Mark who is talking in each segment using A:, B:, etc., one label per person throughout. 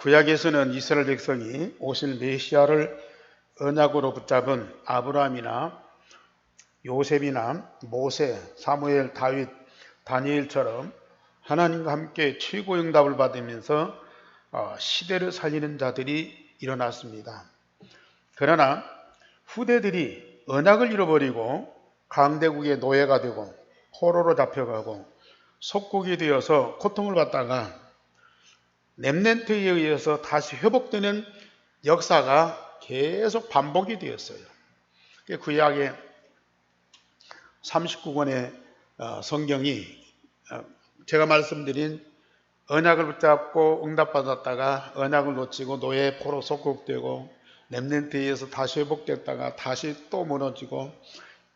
A: 구약에서는 이스라엘 백성이 오실 메시아를 언약으로 붙잡은 아브라함이나 요셉이나 모세, 사무엘, 다윗, 다니엘처럼 하나님과 함께 최고 응답을 받으면서 시대를 살리는 자들이 일어났습니다. 그러나 후대들이 언약을 잃어버리고 강대국의 노예가 되고 포로로 잡혀가고 속국이 되어서 고통을 받다가 렘넌트에 의해서 다시 회복되는 역사가 계속 반복이 되었어요. 구약의 39권의 성경이 제가 말씀드린 언약을 붙잡고 응답받았다가 언약을 놓치고 노예 포로 속국되고 렘넌트에 의해서 다시 회복됐다가 다시 또 무너지고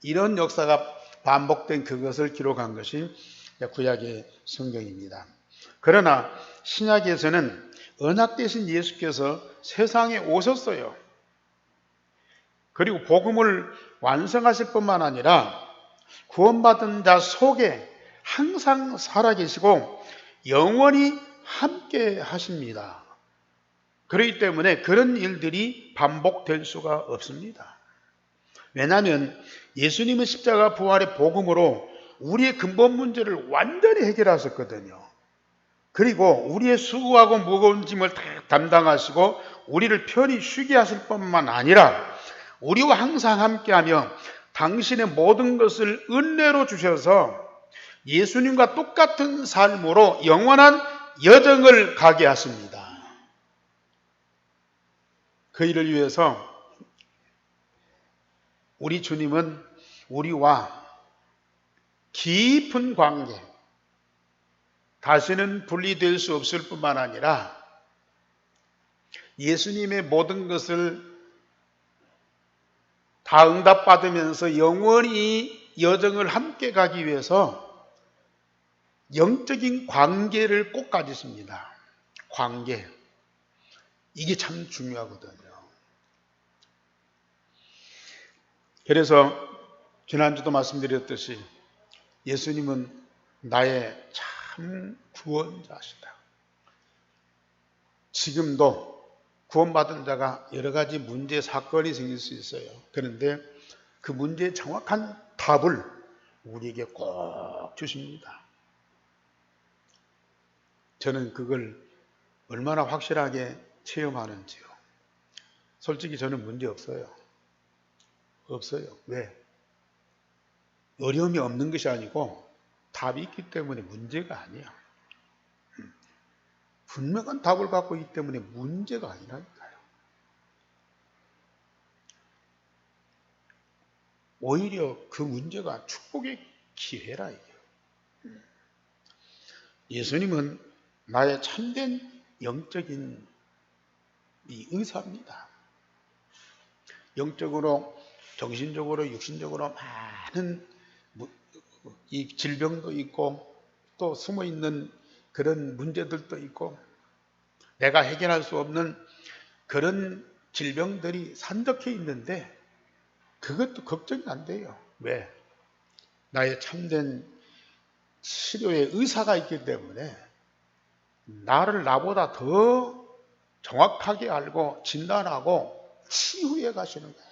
A: 이런 역사가 반복된 그것을 기록한 것이 구약의 성경입니다. 그러나 신약에서는 언약 대신 예수께서 세상에 오셨어요. 그리고 복음을 완성하실 뿐만 아니라 구원받은 자 속에 항상 살아계시고 영원히 함께 하십니다. 그렇기 때문에 그런 일들이 반복될 수가 없습니다. 왜냐하면 예수님은 십자가 부활의 복음으로 우리의 근본 문제를 완전히 해결하셨거든요. 그리고 우리의 수고하고 무거운 짐을 다 담당하시고 우리를 편히 쉬게 하실 뿐만 아니라 우리와 항상 함께하며 당신의 모든 것을 은혜로 주셔서 예수님과 똑같은 삶으로 영원한 여정을 가게 하십니다. 그 일을 위해서 우리 주님은 우리와 깊은 관계, 다시는 분리될 수 없을 뿐만 아니라 예수님의 모든 것을 다 응답받으면서 영원히 여정을 함께 가기 위해서 영적인 관계를 꼭 가지십니다. 관계. 이게 참 중요하거든요. 그래서 지난주도 말씀드렸듯이 예수님은 나의 참 구원자시다. 지금도 구원받은 자가 여러 가지 문제, 사건이 생길 수 있어요. 그런데 그 문제의 정확한 답을 우리에게 꼭 주십니다. 저는 그걸 얼마나 확실하게 체험하는지요. 솔직히 저는 문제 없어요. 없어요. 왜? 어려움이 없는 것이 아니고 답이 있기 때문에 문제가 아니야. 분명한 답을 갖고 있기 때문에 문제가 아니라니까요. 오히려 그 문제가 축복의 기회라 이게. 예수님은 나의 참된 영적인 이 의사입니다. 영적으로, 정신적으로, 육신적으로 많은 이 질병도 있고 또 숨어있는 그런 문제들도 있고 내가 해결할 수 없는 그런 질병들이 산적해 있는데 그것도 걱정이 안 돼요. 왜? 나의 참된 치료의 의사가 있기 때문에 나를 나보다 더 정확하게 알고 진단하고 치유해 가시는 거예요.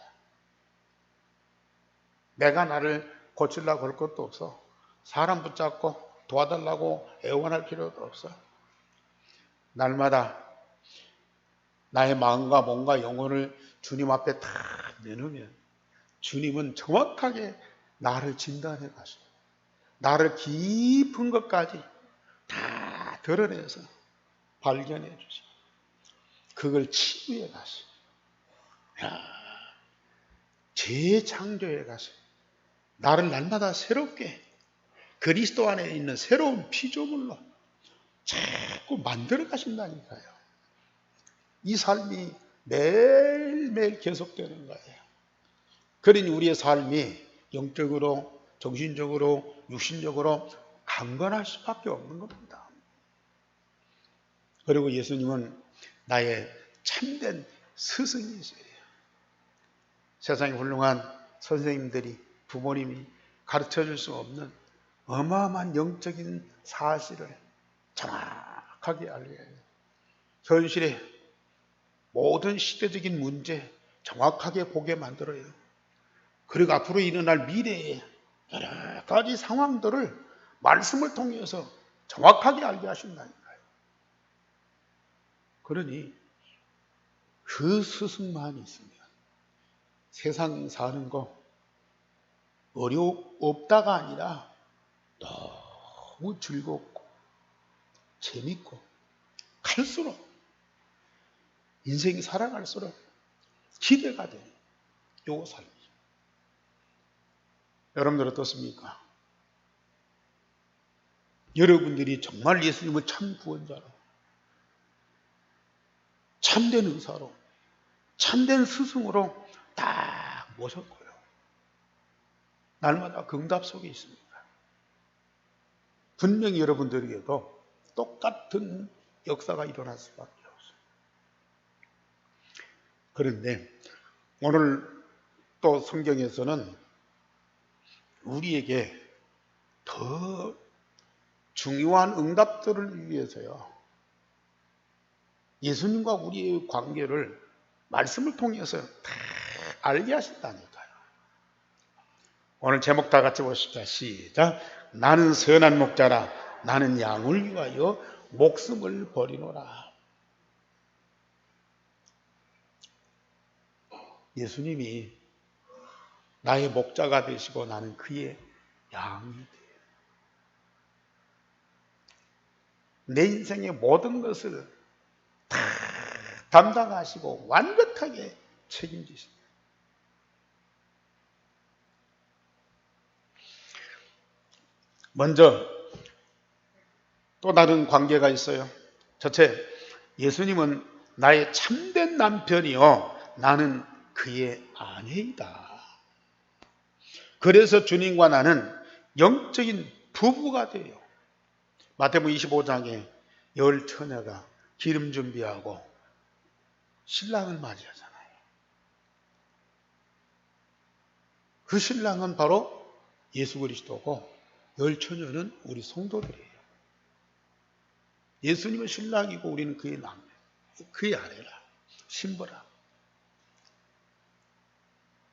A: 내가 나를 고치려고 할 것도 없어. 사람 붙잡고 도와달라고 애원할 필요도 없어. 날마다 나의 마음과 몸과 영혼을 주님 앞에 다 내놓으면 주님은 정확하게 나를 진단해 가시고 나를 깊은 것까지 다 드러내서 발견해 주시고 그걸 치유해 가시고 재창조해 가시고 나를 날마다 새롭게 그리스도 안에 있는 새로운 피조물로 자꾸 만들어 가신다니까요. 이 삶이 매일매일 계속되는 거예요. 그러니 우리의 삶이 영적으로, 정신적으로, 육신적으로 강건할 수밖에 없는 겁니다. 그리고 예수님은 나의 참된 스승이세요. 세상에 훌륭한 선생님들이, 부모님이 가르쳐 줄 수 없는 어마어마한 영적인 사실을 정확하게 알게 해요. 현실의 모든 시대적인 문제 정확하게 보게 만들어요. 그리고 앞으로 일어날 미래의 여러 가지 상황들을 말씀을 통해서 정확하게 알게 하신다니까요. 그러니 그 스승만 있으면 세상 사는 거 어렵다가 아니라 너무 즐겁고 재밌고 갈수록 인생이 살아갈수록 기대가 되는 요 삶이죠. 여러분들 어떻습니까? 여러분들이 정말 예수님을 참 구원자로, 참된 의사로, 참된 스승으로 딱 모셨고요. 날마다 응답 속에 있습니다. 분명히 여러분들에게도 똑같은 역사가 일어날 수밖에 없어요. 그런데 오늘 또 성경에서는 우리에게 더 중요한 응답들을 위해서요, 예수님과 우리의 관계를 말씀을 통해서 다 알게 하신다니까요. 오늘 제목 다 같이 보십시다. 시작. 나는 선한 목자라. 나는 양을 위하여 목숨을 버리노라. 예수님이 나의 목자가 되시고 나는 그의 양이 돼요. 내 인생의 모든 것을 다 담당하시고 완벽하게 책임지십니다. 먼저 또 다른 관계가 있어요. 첫째, 예수님은 나의 참된 남편이요, 나는 그의 아내이다. 그래서 주님과 나는 영적인 부부가 돼요. 마태복음 25장에 열 처녀가 기름 준비하고 신랑을 맞이하잖아요. 그 신랑은 바로 예수 그리스도고 열 처녀는 우리 성도들이에요. 예수님은 신랑이고 우리는 그의 남편, 그의 아내라, 신부라.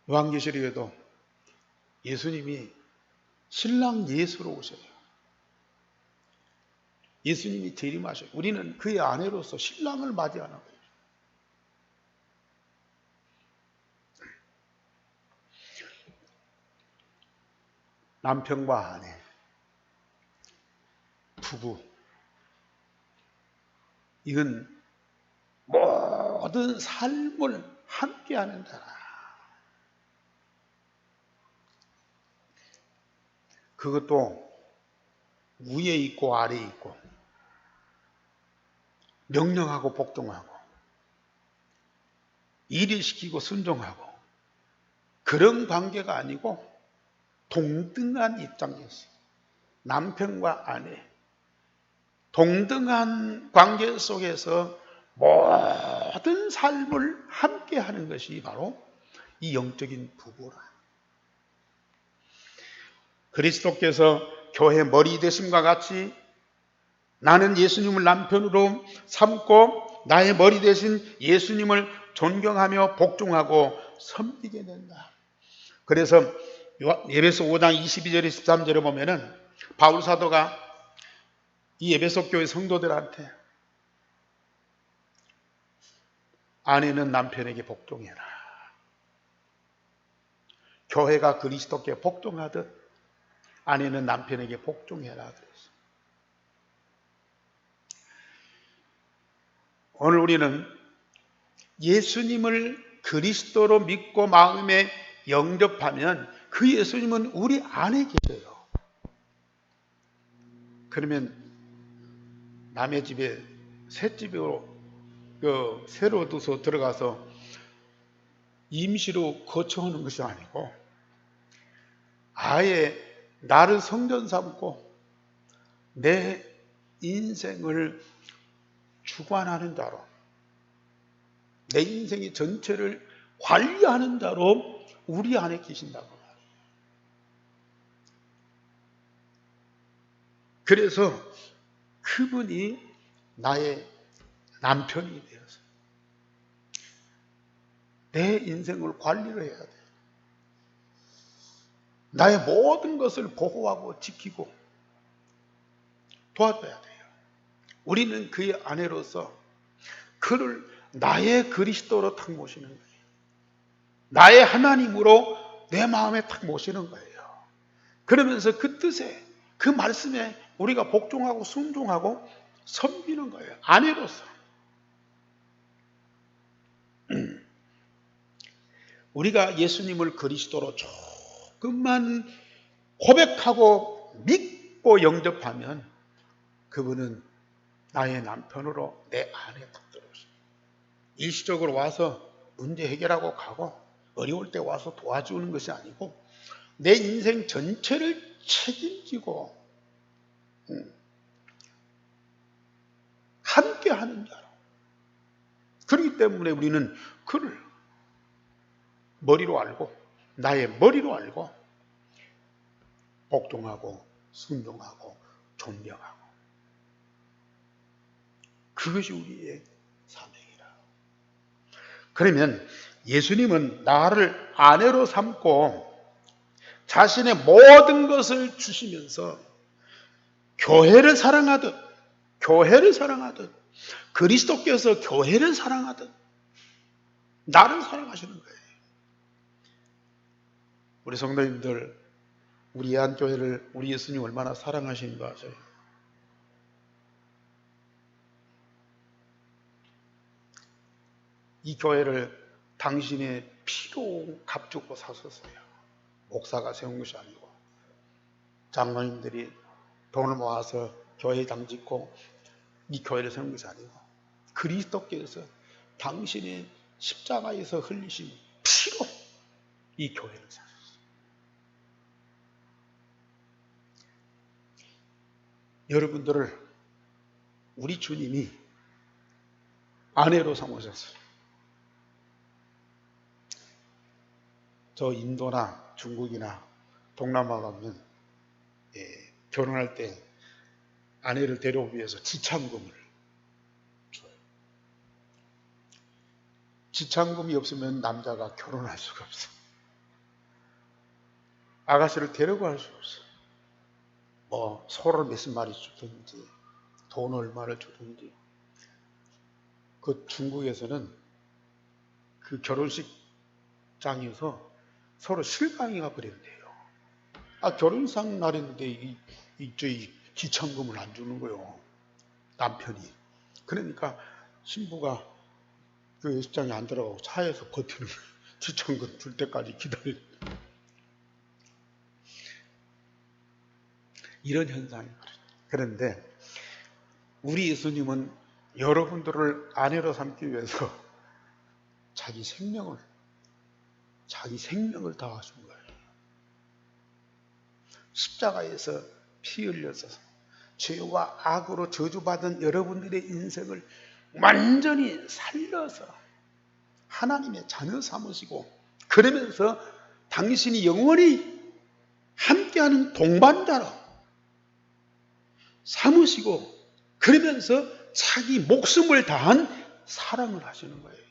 A: 요한계시록에도 예수님이 신랑 예수로 오셔요. 예수님이 재림하셔요. 우리는 그의 아내로서 신랑을 맞이하는 거예요. 남편과 아내, 부부, 이건 모든 삶을 함께하는 자라. 그것도 위에 있고 아래에 있고 명령하고 복종하고 일을 시키고 순종하고 그런 관계가 아니고 동등한 입장에서 남편과 아내 동등한 관계 속에서 모든 삶을 함께하는 것이 바로 이 영적인 부부라. 그리스도께서 교회 머리 되심과 같이 나는 예수님을 남편으로 삼고 나의 머리 되신 예수님을 존경하며 복종하고 섬기게 된다. 그래서 에베소 5장 22절 23절에 보면은 바울 사도가 이 에베소 교회 성도들한테 아내는 남편에게 복종해라. 교회가 그리스도께 복종하듯 아내는 남편에게 복종해라 그랬어. 오늘 우리는 예수님을 그리스도로 믿고 마음에 영접하면 그 예수님은 우리 안에 계셔요. 그러면 남의 집에 셋집으로 새로 두서 들어가서 임시로 거처하는 것이 아니고 아예 나를 성전 삼고 내 인생을 주관하는 자로 내 인생의 전체를 관리하는 자로 우리 안에 계신다고 말해요. 그래서 그분이 나의 남편이 되어서 내 인생을 관리를 해야 돼. 나의 모든 것을 보호하고 지키고 도와줘야 돼요. 우리는 그의 아내로서 그를 나의 그리스도로 탁 모시는 거예요. 나의 하나님으로 내 마음에 탁 모시는 거예요. 그러면서 그 뜻에, 그 말씀에 우리가 복종하고 순종하고 섬기는 거예요. 아내로서. 우리가 예수님을 그리스도로 조금만 고백하고 믿고 영접하면 그분은 나의 남편으로 내 안에 탁 들어오셔요. 일시적으로 와서 문제 해결하고 가고 어려울 때 와서 도와주는 것이 아니고 내 인생 전체를 책임지고 함께하는 자로. 그렇기 때문에 우리는 그를 머리로 알고 나의 머리로 알고 복종하고 순종하고 존경하고 그것이 우리의 사명이라. 그러면 예수님은 나를 아내로 삼고 자신의 모든 것을 주시면서 교회를 사랑하듯 그리스도께서 교회를 사랑하듯 나를 사랑하시는 거예요. 우리 성도님들, 우리 예한교회를 우리 예수님 얼마나 사랑하시는 거 아세요? 이 교회를 당신의 피로 값주고 사셨어요. 목사가 세운 것이 아니고 장로님들이 돈을 모아서 교회당 짓고 이 교회를 세운 것이 아니고 그리스도께서 당신의 십자가에서 흘리신 피로 이 교회를 사셨어요. 여러분들을 우리 주님이 아내로 삼으셨어요. 저 인도나 중국이나 동남아 가면 결혼할 때 아내를 데려오기 위해서 지참금을 줘요. 지참금이 없으면 남자가 결혼할 수가 없어. 아가씨를 데려갈 수 없어. 뭐 소를 몇십 마리 주든지 돈 얼마를 주든지. 그 중국에서는 그 결혼식장에서 서로 실강이가 버린대요. 결혼상 날인데 이 지참금을 안 주는 거예요. 남편이. 그러니까 신부가 그 예식장에 안 들어가고 차에서 버티는 거예요. 지참금 줄 때까지 기다려. 이런 현상이 벌어져요. 그런데 우리 예수님은 여러분들을 아내로 삼기 위해서 자기 생명을 다하신 거예요. 십자가에서 피 흘려서 죄와 악으로 저주받은 여러분들의 인생을 완전히 살려서 하나님의 자녀 삼으시고 그러면서 당신이 영원히 함께하는 동반자로 삼으시고 그러면서 자기 목숨을 다한 사랑을 하시는 거예요.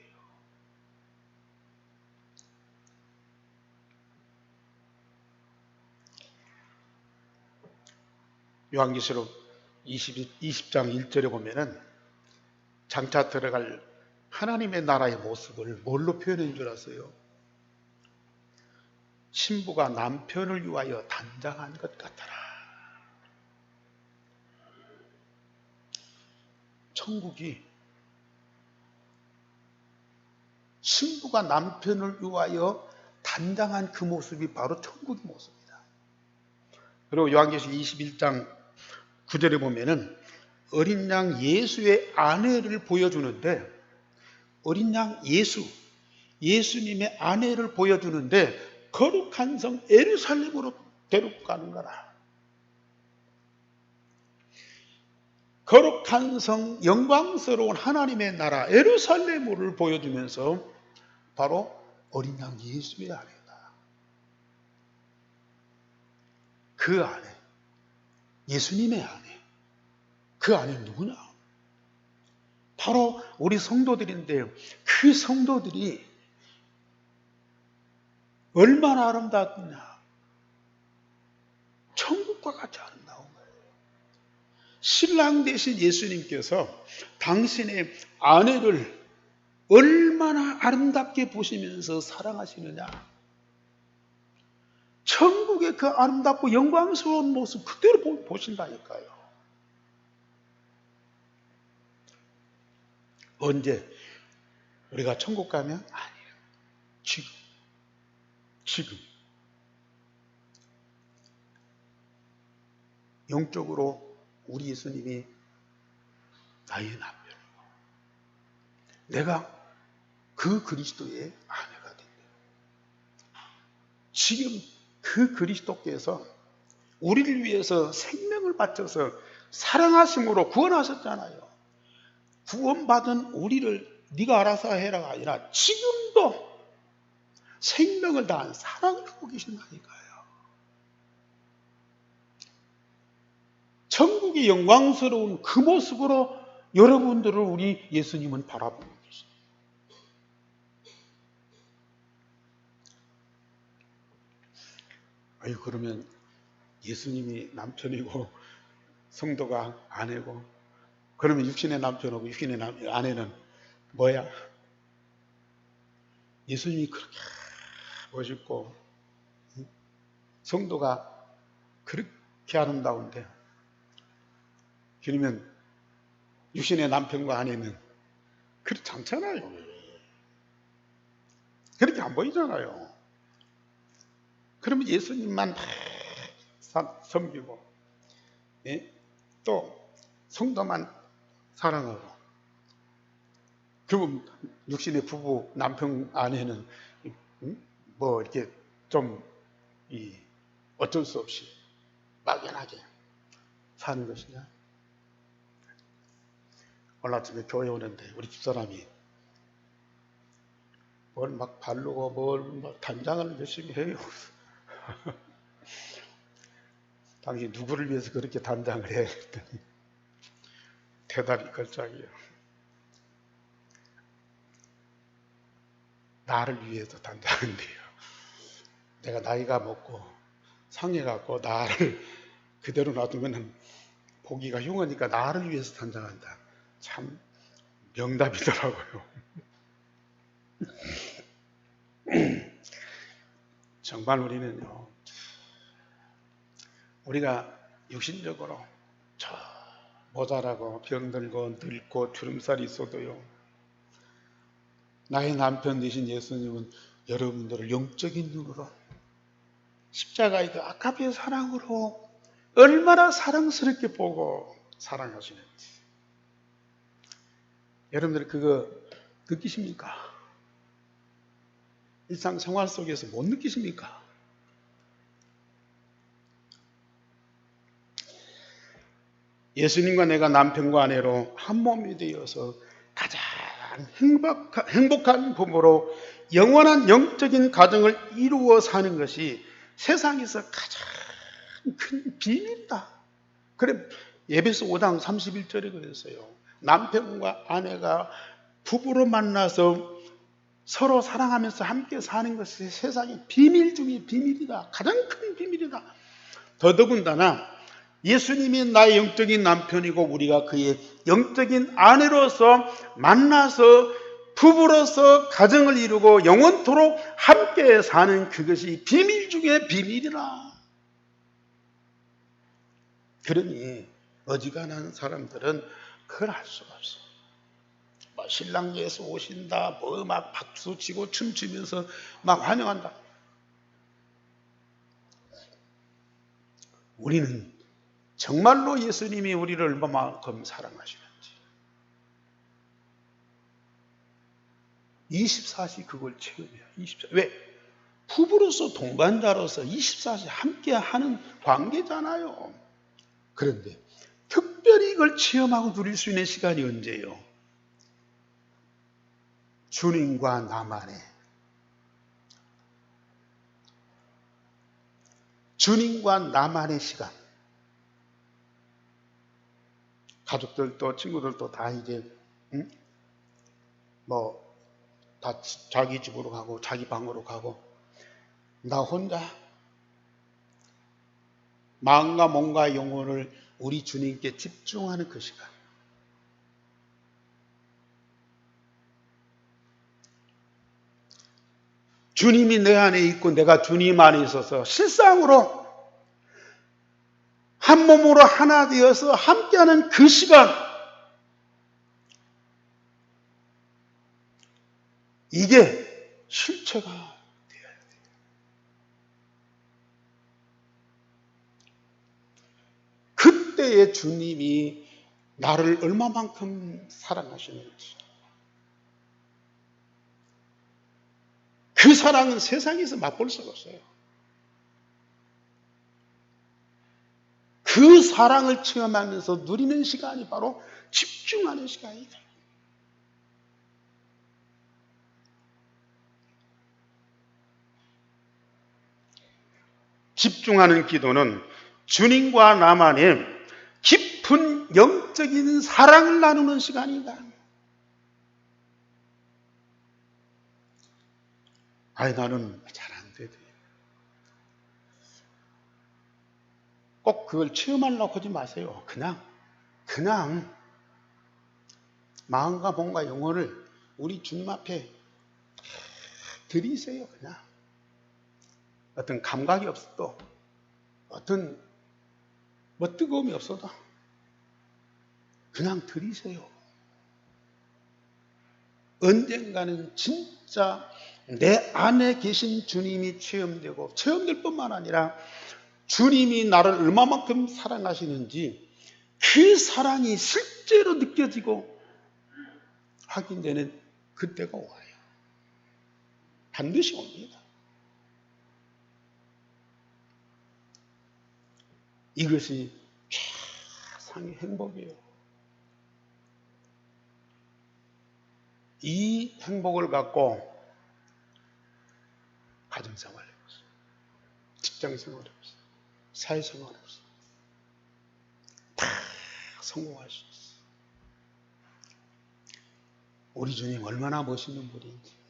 A: 요한계시록 20장 1절에 보면은 장차 들어갈 하나님의 나라의 모습을 뭘로 표현한 줄 아세요? 신부가 남편을 위하여 단장한 것 같더라. 천국이 신부가 남편을 위하여 단장한 그 모습이 바로 천국의 모습이다. 그리고 요한계시록 21장 9절에 보면은 어린 양 예수의 아내를 보여주는데 어린 양 예수님의 아내를 보여주는데 거룩한 성 예루살렘으로 데리고 가는 거라. 거룩한 성 영광스러운 하나님의 나라 예루살렘을 보여주면서 바로 어린 양 예수의 아내다. 그 아내, 예수님의 아내. 그 아내는 누구냐? 바로 우리 성도들인데요. 그 성도들이 얼마나 아름답냐. 천국과 같이 아름다운 거예요. 신랑 되신 예수님께서 당신의 아내를 얼마나 아름답게 보시면서 사랑하시느냐. 천국의 그 아름답고 영광스러운 모습 그대로 보신다니까요. 언제? 우리가 천국 가면? 아니에요. 지금. 영적으로 우리 예수님이 나의 남편이고 내가 그 그리스도의 아내가 된대요. 지금 그 그리스도께서 우리를 위해서 생명을 바쳐서 사랑하심으로 구원하셨잖아요. 구원받은 우리를 네가 알아서 해라가 아니라 지금도 생명을 다한 사랑을 하고 계신다니까요. 천국의 영광스러운 그 모습으로 여러분들을 우리 예수님은 바라보고 계십니다. 아유, 그러면 예수님이 남편이고 성도가 아내고 그러면 육신의 남편하고 육신의 아내는 뭐야? 예수님이 그렇게 멋있고 성도가 그렇게 아름다운데 그러면 육신의 남편과 아내는 그렇지 않잖아요. 그렇게 안 보이잖아요. 그러면 예수님만 섬기고 또 성도만 사랑하고 그럼 육신의 부부 남편 아내는 뭐 이렇게 좀 어쩔 수 없이 막연하게 사는 것이냐? 오늘 아침에 교회 오는데 우리 집사람이 뭘 막 바르고 뭘 막 단장을 열심히 해요. 당신 누구를 위해서 그렇게 단장을 해? 했더니 대답이 걸작이에요. 나를 위해서 단장한대요. 내가 나이가 먹고 상해갖고 나를 그대로 놔두면 보기가 흉하니까 나를 위해서 단장한다. 참 명답이더라고요. 정말 우리는요, 우리가 육신적으로 저 모자라고 병들고 늙고 주름살이 있어도요, 나의 남편 되신 예수님은 여러분들을 영적인 눈으로 십자가의 그 아가페의 사랑으로 얼마나 사랑스럽게 보고 사랑하시는지 여러분들 그거 느끼십니까? 일상생활 속에서 못 느끼십니까? 예수님과 내가 남편과 아내로 한 몸이 되어서 가장 행복한 부부로 영원한 영적인 가정을 이루어 사는 것이 세상에서 가장 큰 비밀이다. 그래 에베소 5장 31절에 그랬어요. 남편과 아내가 부부로 만나서 서로 사랑하면서 함께 사는 것이 세상의 비밀 중에 비밀이다. 가장 큰 비밀이다. 더더군다나 예수님이 나의 영적인 남편이고 우리가 그의 영적인 아내로서 만나서 부부로서 가정을 이루고 영원토록 함께 사는 그것이 비밀 중에 비밀이라. 그러니 어지간한 사람들은 그걸 알 수가 없어. 뭐 신랑 예수 오신다, 뭐 막 박수 치고 춤추면서 막 환영한다. 우리는 정말로 예수님이 우리를 얼마만큼 사랑하시는지 24시 그걸 체험해요. 24. 왜? 부부로서 동반자로서 24시 함께하는 관계잖아요. 그런데 특별히 이걸 체험하고 누릴 수 있는 시간이 언제예요? 주님과 나만의 주님과 나만의 시간. 가족들도 친구들도 다 이제 응? 뭐 다 자기 집으로 가고 자기 방으로 가고 나 혼자 마음과 몸과 영혼을 우리 주님께 집중하는 그 시간. 주님이 내 안에 있고 내가 주님 안에 있어서 실상으로 한 몸으로 하나 되어서 함께하는 그 시간. 이게 실체가 되어야 돼요. 그때의 주님이 나를 얼마만큼 사랑하시는지. 그 사랑은 세상에서 맛볼 수가 없어요. 그 사랑을 체험하면서 누리는 시간이 바로 집중하는 시간이다. 집중하는 기도는 주님과 나만의 깊은 영적인 사랑을 나누는 시간이다. 아니, 나는 잘 안 돼. 꼭 그걸 체험하려고 하지 마세요. 그냥 마음과 몸과 영혼을 우리 주님 앞에 드리세요. 그냥 어떤 감각이 없어도 어떤 뜨거움이 없어도 그냥 드리세요. 언젠가는 진짜 내 안에 계신 주님이 체험될 뿐만 아니라 주님이 나를 얼마만큼 사랑하시는지 그 사랑이 실제로 느껴지고 확인되는 그때가 와요. 반드시 옵니다. 이것이 최상의 행복이에요. 이 행복을 갖고 가정생활 해보세요. 직장생활 해보세요. 사회생활 해보세요. 다 성공할 수 있어요. 우리 주님 얼마나 멋있는 분인지.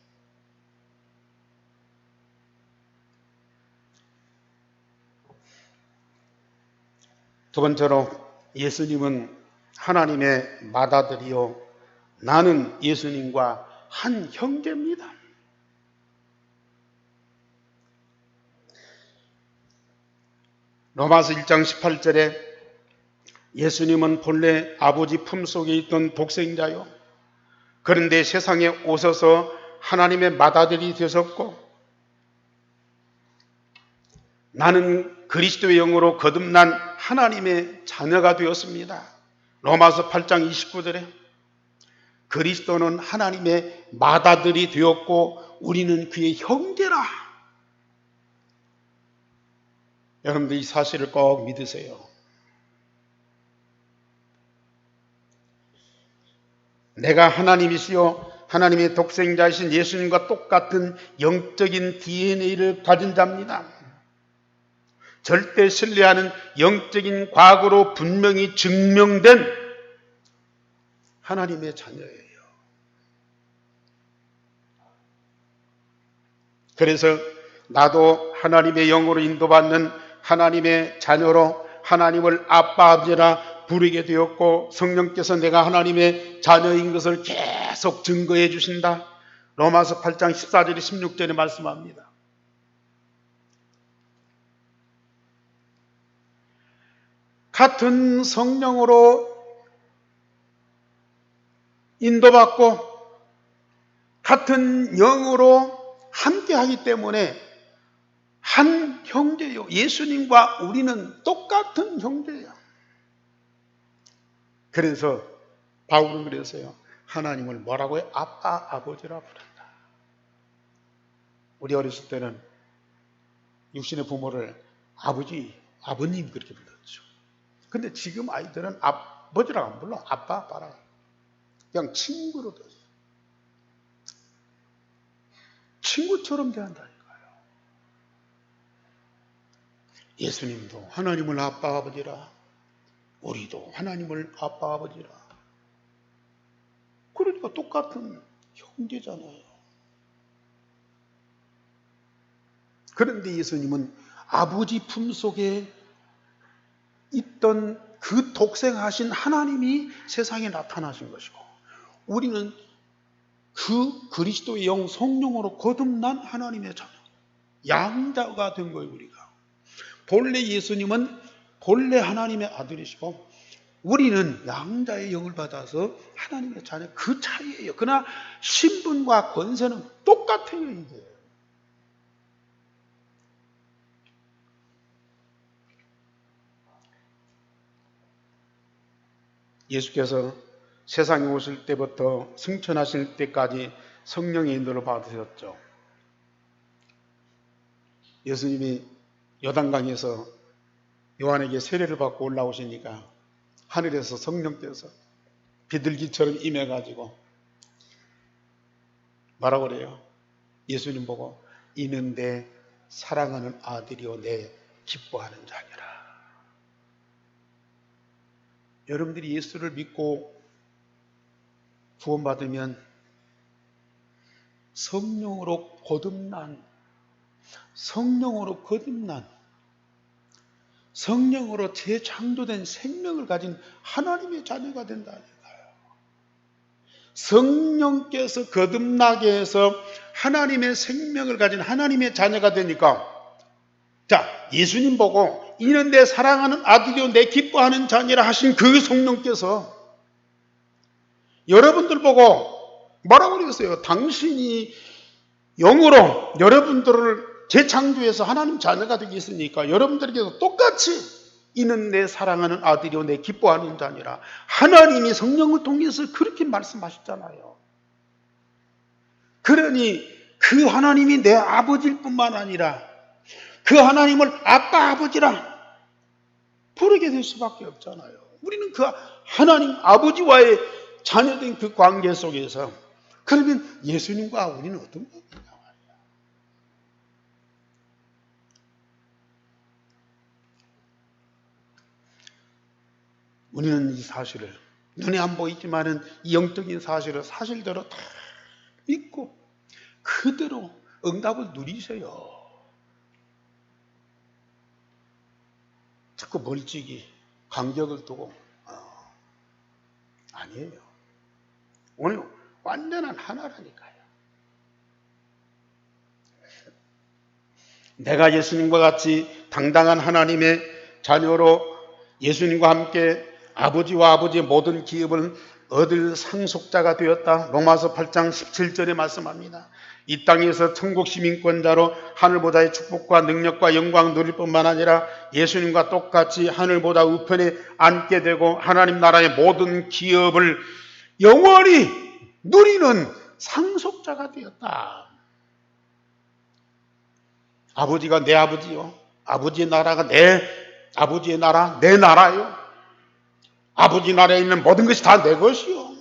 A: 두 번째로 예수님은 하나님의 맏아들이요 나는 예수님과 한 형제입니다. 로마서 1장 18절에 예수님은 본래 아버지 품속에 있던 독생자요 그런데 세상에 오셔서 하나님의 맏아들이 되셨고 나는 그리스도의 영으로 거듭난 하나님의 자녀가 되었습니다. 로마서 8장 29절에 그리스도는 하나님의 맏아들이 되었고 우리는 그의 형제라. 여러분들 이 사실을 꼭 믿으세요. 내가 하나님이시요 하나님의 독생자이신 예수님과 똑같은 영적인 DNA를 가진 자입니다. 절대 신뢰하는 영적인 과거로 분명히 증명된 하나님의 자녀예요. 그래서 나도 하나님의 영으로 인도받는 하나님의 자녀로 하나님을 아빠 아버지라 부르게 되었고 성령께서 내가 하나님의 자녀인 것을 계속 증거해 주신다. 로마서 8장 14절에 16절에 말씀합니다. 같은 성령으로 인도받고 같은 영으로 함께하기 때문에 한 형제요. 예수님과 우리는 똑같은 형제예요. 그래서 바울은 그랬어요. 하나님을 뭐라고 해요? 아빠, 아버지라 부른다. 우리 어렸을 때는 육신의 부모를 아버지, 아버님 그렇게 불렀죠. 근데 지금 아이들은 아버지라고 안 불러. 아빠, 아빠라. 그냥 친구로 됐어요. 친구처럼 대한다니까요. 예수님도 하나님을 아빠, 아버지라. 우리도 하나님을 아빠, 아버지라. 우리가 똑같은 형제잖아요. 그런데 예수님은 아버지 품속에 있던 그 독생하신 하나님이 세상에 나타나신 것이고, 우리는 그 그리스도의 영 성령으로 거듭난 하나님의 자녀, 양자가 된 거예요. 우리가 본래 예수님은 본래 하나님의 아들이시고, 우리는 양자의 영을 받아서 하나님의 자녀, 그 차이예요. 그러나 신분과 권세는 똑같아요. 이게 예수께서 세상에 오실 때부터 승천하실 때까지 성령의 인도를 받으셨죠. 예수님이 요단강에서 요한에게 세례를 받고 올라오시니까 하늘에서 성령께서 비둘기처럼 임해가지고 뭐라고 그래요? 예수님 보고 이는 내 사랑하는 아들이요 내 기뻐하는 자녀라. 여러분들이 예수를 믿고 구원받으면 성령으로 거듭난 성령으로 재창조된 생명을 가진 하나님의 자녀가 된다니까요. 성령께서 거듭나게 해서 하나님의 생명을 가진 하나님의 자녀가 되니까, 자, 예수님 보고 이는 내 사랑하는 아들이요 내 기뻐하는 자녀라 하신 그 성령께서 여러분들 보고 뭐라고 그랬어요? 당신이 영으로 여러분들을 재창조해서 하나님 자녀가 되게 했으니까 여러분들에게도 똑같이 이는 내 사랑하는 아들이요 내 기뻐하는 자녀라. 하나님이 성령을 통해서 그렇게 말씀하셨잖아요. 그러니 그 하나님이 내 아버지일 뿐만 아니라 그 하나님을 아빠 아버지라 부르게 될 수밖에 없잖아요. 우리는 그 하나님 아버지와의 자녀된 그 관계 속에서, 그러면 예수님과 우리는 어떤 관계냐 말이야. 우리는 이 사실을 눈에 안 보이지만은 이 영적인 사실을 사실대로 다 믿고 그대로 응답을 누리세요. 자꾸 멀찍이 간격을 두고 아니에요. 오늘 완전한 하나라니까요. 내가 예수님과 같이 당당한 하나님의 자녀로 예수님과 함께 아버지와 아버지의 모든 기업을 얻을 상속자가 되었다. 로마서 8장 17절에 말씀합니다. 이 땅에서 천국 시민권자로 하늘보다의 축복과 능력과 영광 누릴 뿐만 아니라 예수님과 똑같이 하늘보다 우편에 앉게 되고 하나님 나라의 모든 기업을 영원히 누리는 상속자가 되었다. 아버지가 내 아버지요, 아버지의 나라가 내 아버지의 나라, 내 나라요. 아버지 나라에 있는 모든 것이 다 내 것이요.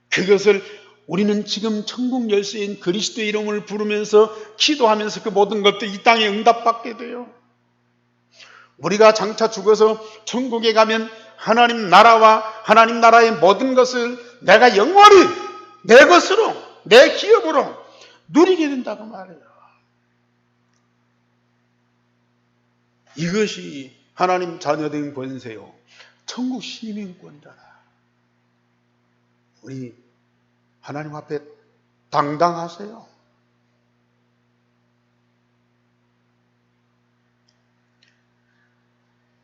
A: 그것을 우리는 지금 천국 열쇠인 그리스도의 이름을 부르면서 기도하면서 그 모든 것도 이 땅에 응답받게 돼요. 우리가 장차 죽어서 천국에 가면 하나님 나라와 하나님 나라의 모든 것을 내가 영원히 내 것으로, 내 기업으로 누리게 된다고 말해요. 이것이 하나님 자녀된 권세요. 천국 시민권자라. 우리 하나님 앞에 당당하세요.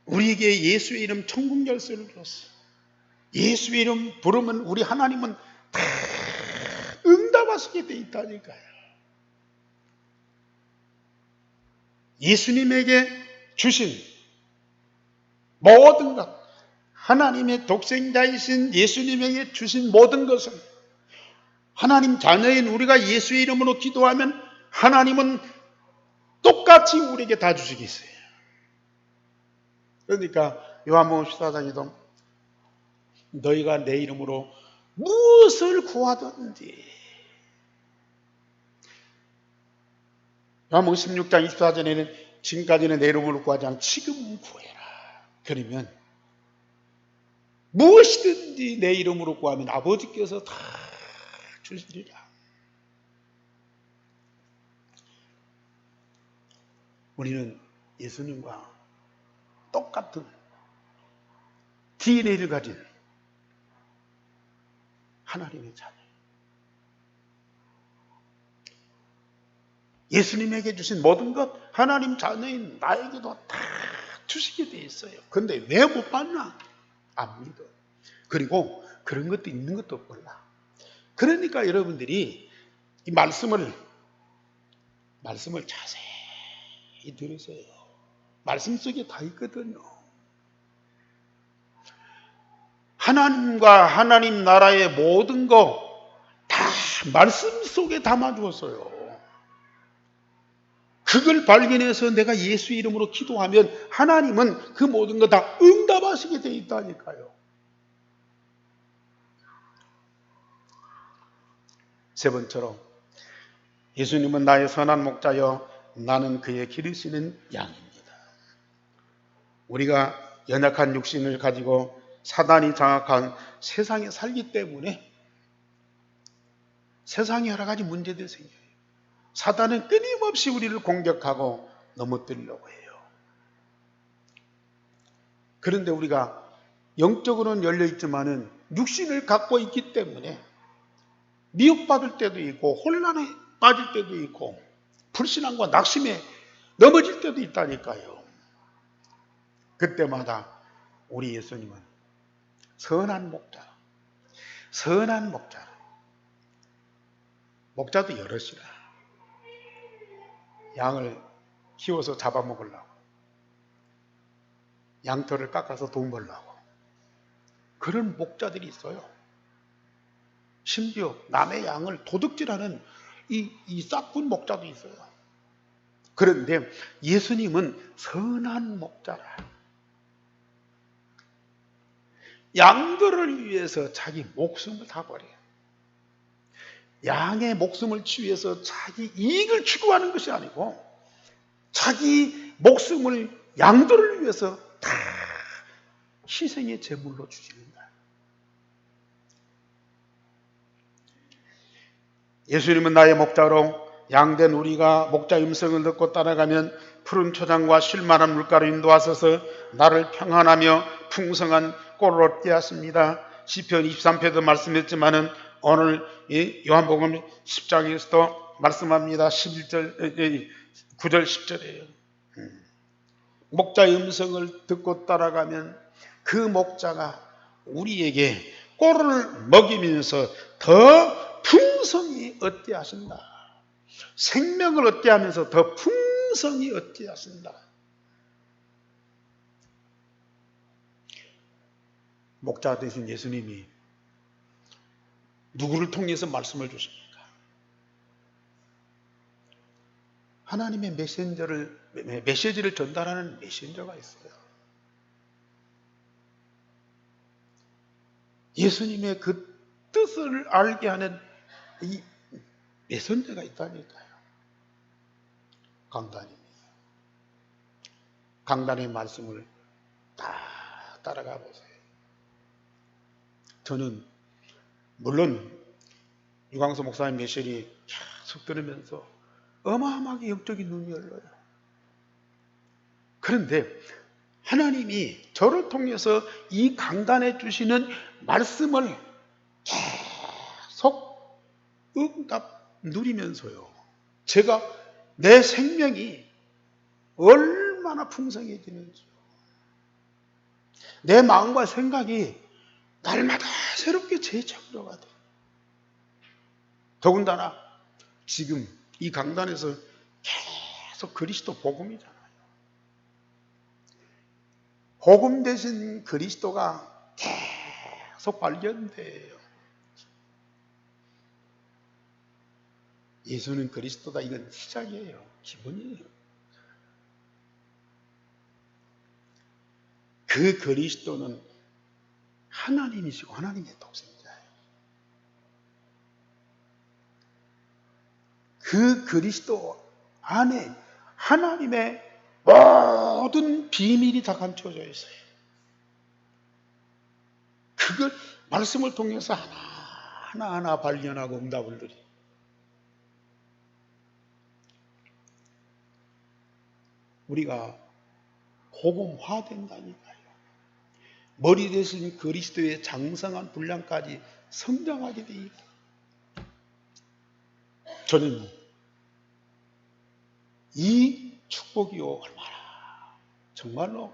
A: 우리에게 예수의 이름 천국 열쇠를 줬어. 예수의 이름 부르면 우리 하나님은 다 응답하시게 돼 있다니까요. 예수님에게 주신 모든 것, 하나님의 독생자이신 예수님에게 주신 모든 것은 하나님 자녀인 우리가 예수의 이름으로 기도하면 하나님은 똑같이 우리에게 다 주시겠어요. 그러니까 요한복음 14장에도 너희가 내 이름으로 무엇을 구하든지, 요한복음 16장 24절에는 지금까지는 내 이름으로 구하지 않고 지금 구해라. 그러면 무엇이든지 내 이름으로 구하면 아버지께서 다 주시리라. 우리는 예수님과 똑같은 DNA를 가진 하나님의 자녀. 예수님에게 주신 모든 것 하나님 자녀인 나에게도 다 주시게 돼 있어요. 그런데 왜 못 받나? 안 믿어. 그리고 그런 것도 있는 것도 몰라. 그러니까 여러분들이 이 말씀을 자세히 들으세요. 말씀 속에 다 있거든요. 하나님과 하나님 나라의 모든 거 다 말씀 속에 담아주었어요. 그걸 발견해서 내가 예수 이름으로 기도하면 하나님은 그 모든 거 다 응답하시게 돼 있다니까요. 세 번째로 예수님은 나의 선한 목자여 나는 그의 기르시는 양입니다. 우리가 연약한 육신을 가지고 사단이 장악한 세상에 살기 때문에 세상에 여러 가지 문제들이 생겨요. 사단은 끊임없이 우리를 공격하고 넘어뜨리려고 해요. 그런데 우리가 영적으로는 열려있지만은 육신을 갖고 있기 때문에 미혹받을 때도 있고 혼란에 빠질 때도 있고 불신앙과 낙심에 넘어질 때도 있다니까요. 그때마다 우리 예수님은 선한 목자. 목자도 여럿이라. 양을 키워서 잡아먹으려고. 양털을 깎아서 돈 벌려고. 그런 목자들이 있어요. 심지어 남의 양을 도둑질하는 이 싹군 목자도 있어요. 그런데 예수님은 선한 목자라. 양들을 위해서 자기 목숨을 다 버려요. 양의 목숨을 위해서 자기 이익을 추구하는 것이 아니고 자기 목숨을 양들을 위해서 다 희생의 제물로 주시는 거예요. 예수님은 나의 목자로 양된 우리가 목자 음성을 듣고 따라가면 푸른 초장과 쉴만한 물가로 인도하셔서 나를 평안하며 풍성한 꼴을 얻게 하십니다. 시편 23편도 말씀했지만은 오늘 요한복음 10장에서도 말씀합니다. 9절 10절이에요. 목자의 음성을 듣고 따라가면 그 목자가 우리에게 꼴을 먹이면서 더 풍성히 얻게 하신다. 생명을 얻게 하면서 더 풍성히 얻게 하신다. 목자 되신 예수님이 누구를 통해서 말씀을 주십니까? 하나님의 메시지를 전달하는 메신저가 있어요. 예수님의 그 뜻을 알게 하는 이 메신저가 있다니까요. 강단입니다. 강단의 말씀을 다 따라가 보세요. 저는 물론 유광수 목사님 메시지 계속 들으면서 어마어마하게 영적인 눈이 열려요. 그런데 하나님이 저를 통해서 이 강단해 주시는 말씀을 계속 응답 누리면서요. 제가 내 생명이 얼마나 풍성해지는지요. 내 마음과 생각이 날마다 새롭게 재창조가 돼요. 더군다나 지금 이 강단에서 계속 그리스도 복음이잖아요. 복음 대신 그리스도가 계속 발견돼요. 예수는 그리스도다. 이건 시작이에요. 기본이에요. 그 그리스도는 하나님이시고 하나님의 독생자예요. 그 그리스도 안에 하나님의 모든 비밀이 다 감춰져 있어요. 그걸 말씀을 통해서 하나하나 발견하고 응답을 드리. 우리가 복음화된다니까요. 머리 대신 그리스도의 장성한 분량까지 성장하게 돼 있다. 저는 이 축복이요 얼마나 정말로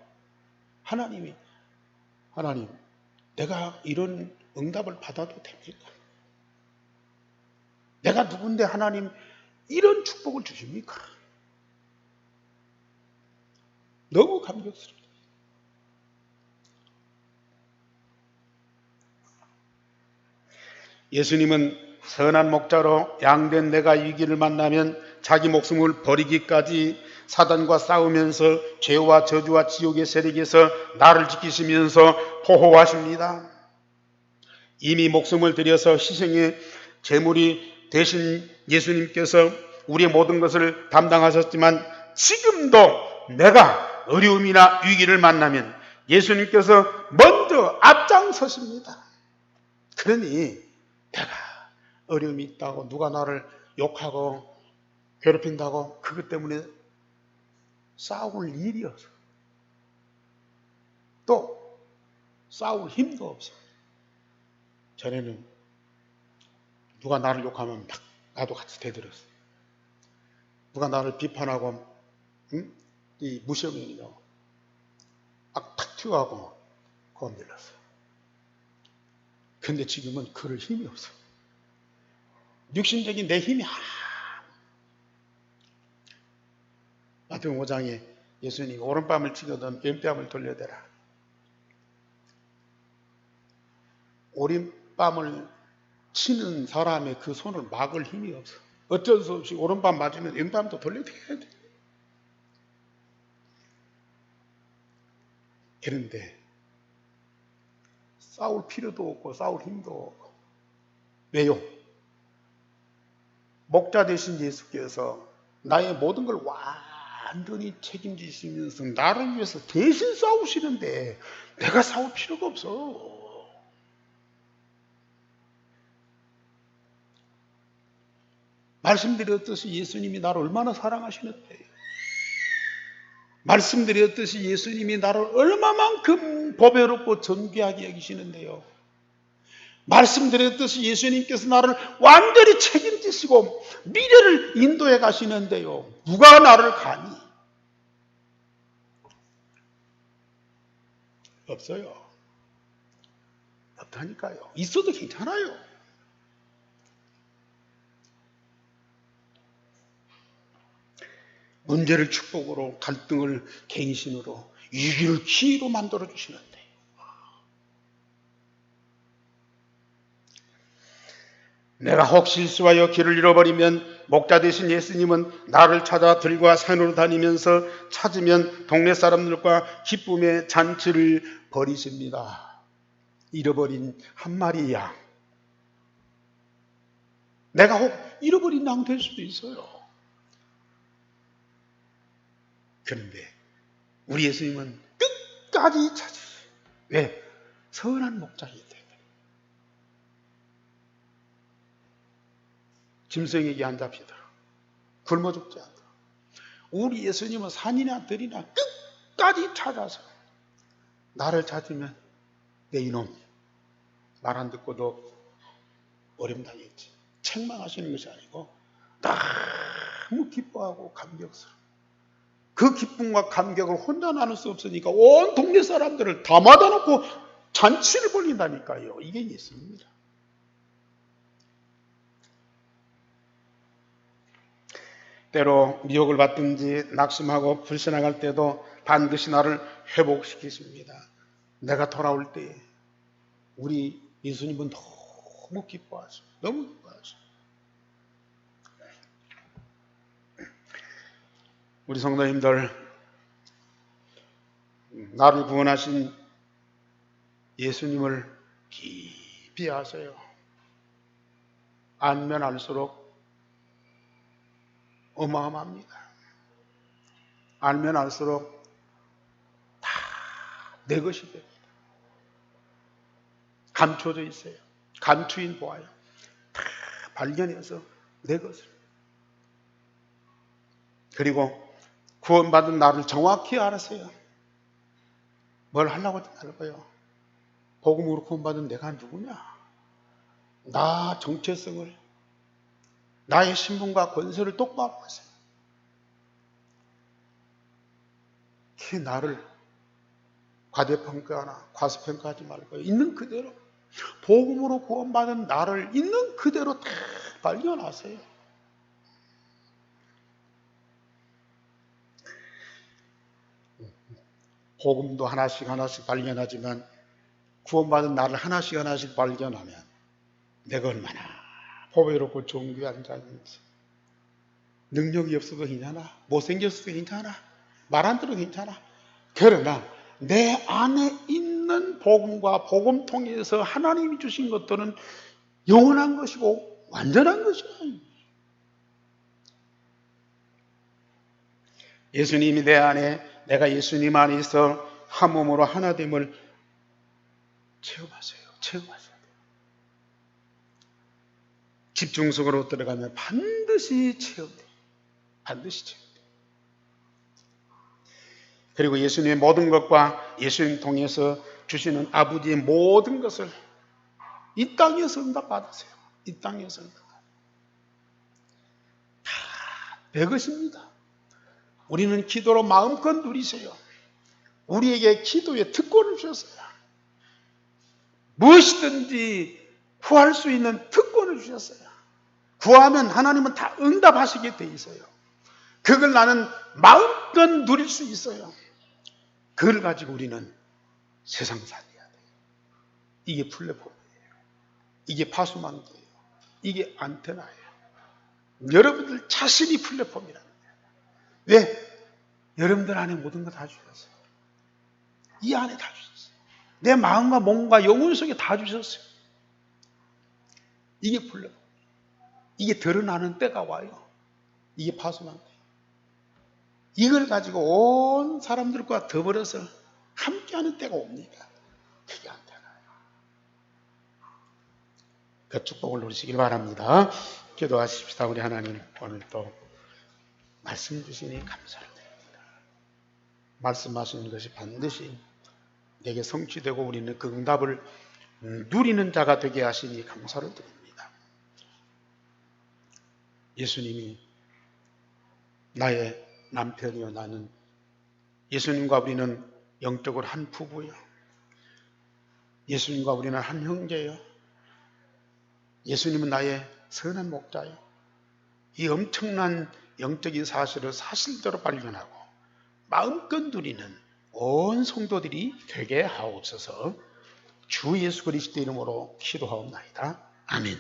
A: 하나님 내가 이런 응답을 받아도 됩니까? 내가 누군데 하나님 이런 축복을 주십니까? 너무 감격스럽다. 예수님은 선한 목자로 양된 내가 이 길을 만나면 자기 목숨을 버리기까지 사단과 싸우면서 죄와 저주와 지옥의 세력에서 나를 지키시면서 보호하십니다. 이미 목숨을 들여서 희생의 제물이 되신 예수님께서 우리의 모든 것을 담당하셨지만 지금도 내가 어려움이나 위기를 만나면 예수님께서 먼저 앞장서십니다. 그러니 내가 어려움이 있다고 누가 나를 욕하고 괴롭힌다고 그것 때문에 싸울 일이 없어. 또 싸울 힘도 없어. 전에는 누가 나를 욕하면 막 나도 같이 대들었어. 누가 나를 비판하고 이 무시하면요 막 탁 튀어가고 건들렸어. 근데 지금은 그럴 힘이 없어. 육신적인 내 힘이 마태복음 5장에 예수님이 오른뺨을 치거든 왼뺨을 돌려대라. 오른뺨을 치는 사람의 그 손을 막을 힘이 없어. 어쩔 수 없이 오른밤 맞으면 왼밤도 돌려대야 돼. 그런데 싸울 필요도 없고 싸울 힘도 없고. 왜요? 목자 되신 예수께서 나의 모든 걸 완전히 책임지시면서 나를 위해서 대신 싸우시는데 내가 싸울 필요가 없어. 말씀드렸듯이 예수님이 나를 얼마나 사랑하시는데, 말씀드렸듯이 예수님이 나를 얼마만큼 보배롭고 존귀하게 여기시는데요. 말씀드렸듯이 예수님께서 나를 완전히 책임지시고 미래를 인도해 가시는데요. 누가 나를 감히? 없어요. 없다니까요. 있어도 괜찮아요. 문제를 축복으로, 갈등을 갱신으로, 위기를 기회로 만들어 주시는데, 내가 혹 실수하여 길을 잃어버리면 목자 되신 예수님은 나를 찾아 들과 산으로 다니면서 찾으면 동네 사람들과 기쁨의 잔치를 벌이십니다. 잃어버린 한 마리 양. 내가 혹 잃어버린 양 될 수도 있어요. 그런데 우리 예수님은 끝까지 찾으세요. 왜? 선한 목자이기 때문에. 짐승에게 안 잡히더라. 굶어 죽지 않더라. 우리 예수님은 산이나 들이나 끝까지 찾아서 나를 찾으면 내 이놈 말 안 듣고도 어림당했지. 책망하시는 것이 아니고 너무 기뻐하고 감격스러워. 그 기쁨과 감격을 혼자 나눌 수 없으니까 온 동네 사람들을 다 맞아놓고 잔치를 벌린다니까요. 이게 예수입니다. 때로 미혹을 받든지 낙심하고 불신앙할 때도 반드시 나를 회복시키십니다. 내가 돌아올 때 우리 예수님은 너무 기뻐하십니다. 너무 기뻐하십니다. 우리 성도님들, 나를 구원하신 예수님을 깊이 아세요. 알면 알수록 어마어마합니다. 알면 알수록 다 내 것이 됩니다. 감춰져 있어요. 감추인 보아요. 다 발견해서 내 것을. 그리고 구원받은 나를 정확히 알았어요. 뭘 하려고 알고요. 복음으로 구원받은 내가 누구냐? 나 정체성을, 나의 신분과 권세를 똑바로 하세요. 그게 나를 과대평가나 과소평가하지 말고요. 있는 그대로, 복음으로 구원받은 나를 있는 그대로 다 발견하세요. 복음도 하나씩 하나씩 발견하지만 구원받은 나를 하나씩 하나씩 발견하면 내가 얼마나 보배롭고 존귀한 자인지. 능력이 없어도 괜찮아, 못생겼어도 괜찮아, 말 안 들어도 괜찮아. 그러나 내 안에 있는 복음과 복음 통해서 하나님이 주신 것들은 영원한 것이고 완전한 것이야. 예수님이 내 안에, 내가 예수님 안에 있어 한 몸으로 하나됨을 체험하세요. 체험하셔야 돼요. 집중 속으로 들어가면 반드시 체험돼요. 반드시 체험돼요. 그리고 예수님의 모든 것과 예수님 통해서 주시는 아버지의 모든 것을 이 땅에서 응답받으세요. 이 땅에서 응답받으세요. 다 내 것입니다. 우리는 기도로 마음껏 누리세요. 우리에게 기도의 특권을 주셨어요. 무엇이든지 구할 수 있는 특권을 주셨어요. 구하면 하나님은 다 응답하시게 돼 있어요. 그걸 나는 마음껏 누릴 수 있어요. 그걸 가지고 우리는 세상 살려야 돼요. 이게 플랫폼이에요. 이게 파수망대예요. 이게 안테나예요. 여러분들 자신이 플랫폼이라는 거예요. 왜? 여러분들 안에 모든 거 다 주셨어요. 이 안에 다 주셨어요. 내 마음과 몸과 영혼 속에 다 주셨어요. 이게 플랫폼. 이게 드러나는 때가 와요. 이게 파수망대. 이걸 가지고 온 사람들과 더불어서 함께하는 때가 옵니다. 그게 안테나예요. 그 축복을 누리시길 바랍니다. 기도하십시다. 우리 하나님, 오늘 또 말씀 주시니 감사를 드립니다. 말씀하시는 것이 반드시 내게 성취되고 우리는 그 응답을 누리는 자가 되게 하시니 감사를 드립니다. 예수님이 나의 남편이요, 나는 예수님과 우리는 영적으로 한 부부요, 예수님과 우리는 한 형제요, 예수님은 나의 선한 목자요. 이 엄청난 영적인 사실을 사실대로 발견하고 마음껏 누리는 온 성도들이 되게 하옵소서. 주 예수 그리스도 이름으로 기도하옵나이다. 아멘.